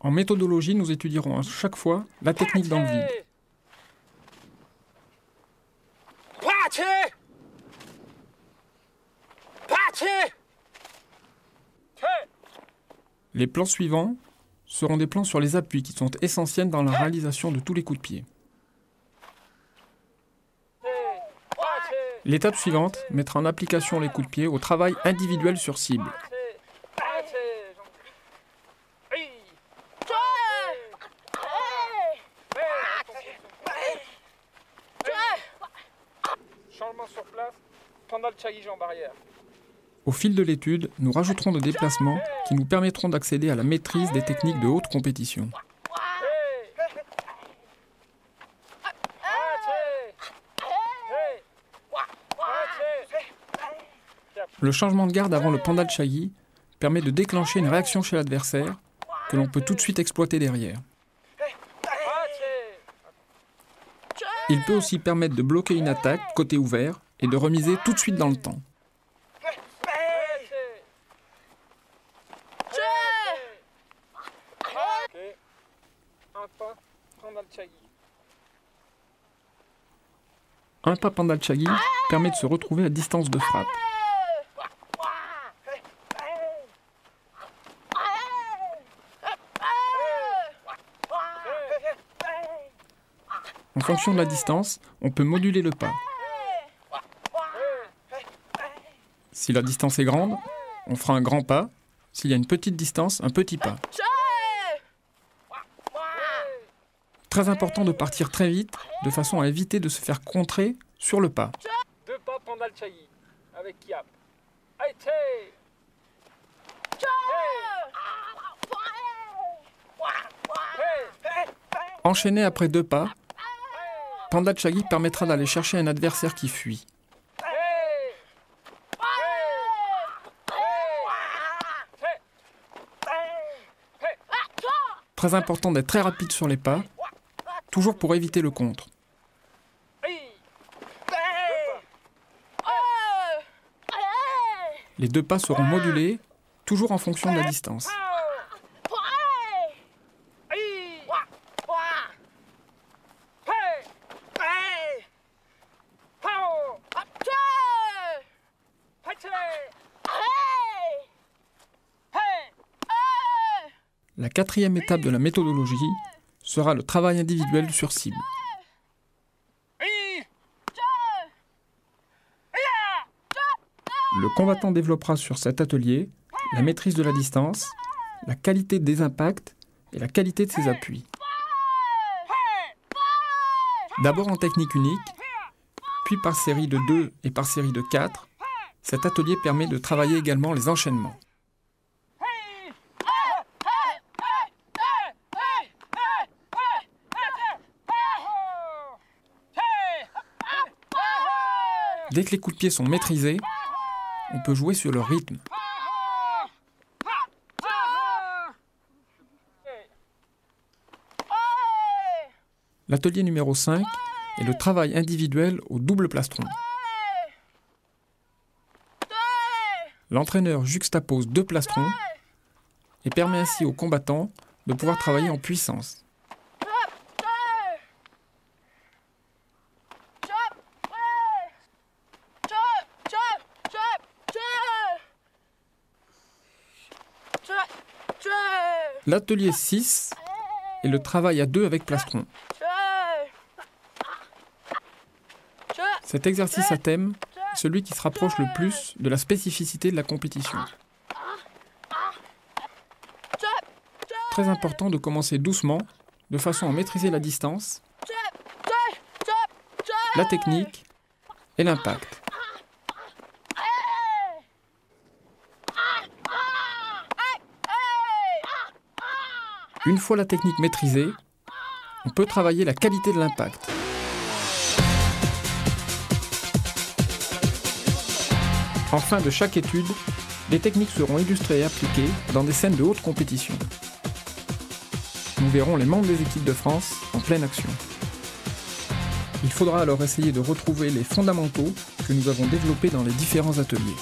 En méthodologie, nous étudierons à chaque fois la technique dans le vide. Les plans suivants seront des plans sur les appuis qui sont essentiels dans la réalisation de tous les coups de pied. L'étape suivante mettra en application les coups de pied au travail individuel sur cible. Changement sur place, Pandal Chagi en barrière. Au fil de l'étude, nous rajouterons des déplacements qui nous permettront d'accéder à la maîtrise des techniques de haute compétition. Le changement de garde avant le Pandal Chagi permet de déclencher une réaction chez l'adversaire que l'on peut tout de suite exploiter derrière. Il peut aussi permettre de bloquer une attaque côté ouvert et de remiser tout de suite dans le temps. Un pas Pandal Chagi permet de se retrouver à distance de frappe. En fonction de la distance, on peut moduler le pas. Si la distance est grande, on fera un grand pas. S'il y a une petite distance, un petit pas. Très important de partir très vite, de façon à éviter de se faire contrer sur le pas. Deux pas Pandal Chagi avec Kiap. Enchaîner après deux pas, Pandal Chagi permettra d'aller chercher un adversaire qui fuit. Très important d'être très rapide sur les pas, toujours pour éviter le contre. Les deux pas seront modulés, toujours en fonction de la distance. La quatrième étape de la méthodologie sera le travail individuel sur cible. Le combattant développera sur cet atelier la maîtrise de la distance, la qualité des impacts et la qualité de ses appuis. D'abord en technique unique, puis par série de 2 et par série de 4, cet atelier permet de travailler également les enchaînements. Dès que les coups de pied sont maîtrisés, on peut jouer sur le rythme. L'atelier numéro 5 est le travail individuel au double plastron. L'entraîneur juxtapose deux plastrons et permet ainsi aux combattants de pouvoir travailler en puissance. L'atelier 6 est le travail à deux avec plastron. Cet exercice à thème est celui qui se rapproche le plus de la spécificité de la compétition. Très important de commencer doucement, de façon à maîtriser la distance, la technique et l'impact. Une fois la technique maîtrisée, on peut travailler la qualité de l'impact. En fin de chaque étude, les techniques seront illustrées et appliquées dans des scènes de haute compétition. Nous verrons les membres des équipes de France en pleine action. Il faudra alors essayer de retrouver les fondamentaux que nous avons développés dans les différents ateliers.